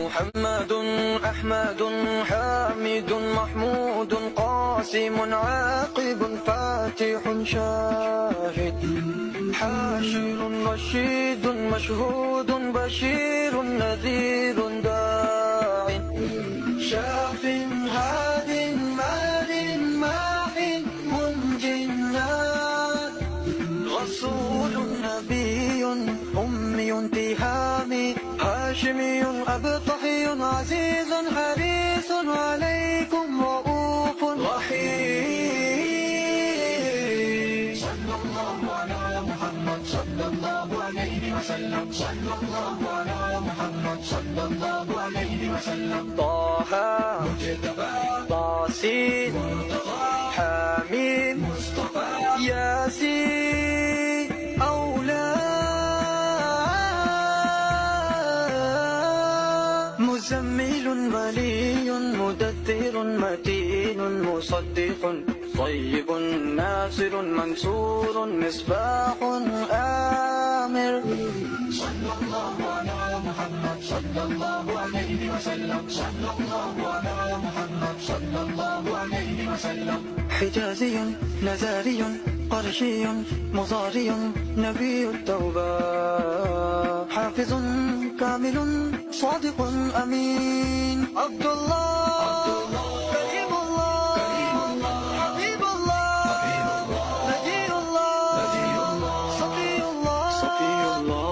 محمد أحمد حامد محمود قاسم عاقب فاتح شاهد حاشر رشيد مشهود بشير نذير داع شاف هاد مال ماح منج رسول نبي أمي تهامي هاشمي أبطحي عزيز حريص عليكم رؤوف رحيم. صلى الله على محمد صلى الله عليه وسلم. صلى الله على محمد صلى الله عليه وسلم. طه مجتبى طاسين حميم مصطفى ياسين مزمل ولي مدثر متين مصدق طيب ناصر منصور مصباح آمر. صلى الله على محمد صلى الله عليه وسلم. صلى الله على محمد صلى الله عليه وسلم. حجازي نزاري قرشي مضاري نبي التوبة حافظ كامل صادق أمين عبد الله كريم الله حبيب الله نجي الله صفي الله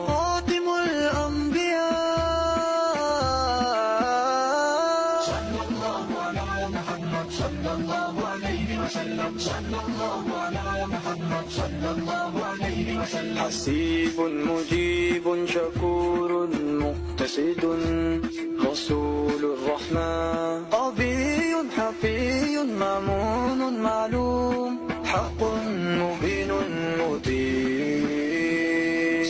خاتم الأنبياء. صلى الله على محمد صلى الله عليه وسلم. صلى الله على محمد صلى الله عليه وسلم. حسيب مجيب شكور مقتصد رسول الرحمن قوي حفي مامون معلوم حق مبين مبين.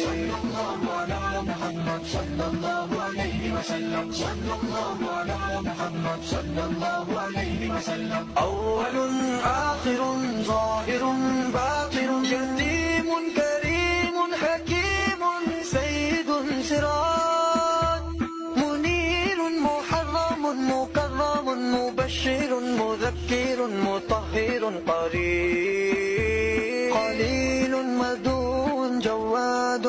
صلى الله على محمد صلى الله عليه وسلم. صلى الله على محمد صلى الله عليه وسلم. أول آخر ظاهر باطن يتيم كريم حكيم سيد سراج منير محرم مكرم مبشر مذكر مطهر قريب قليل مدون جواد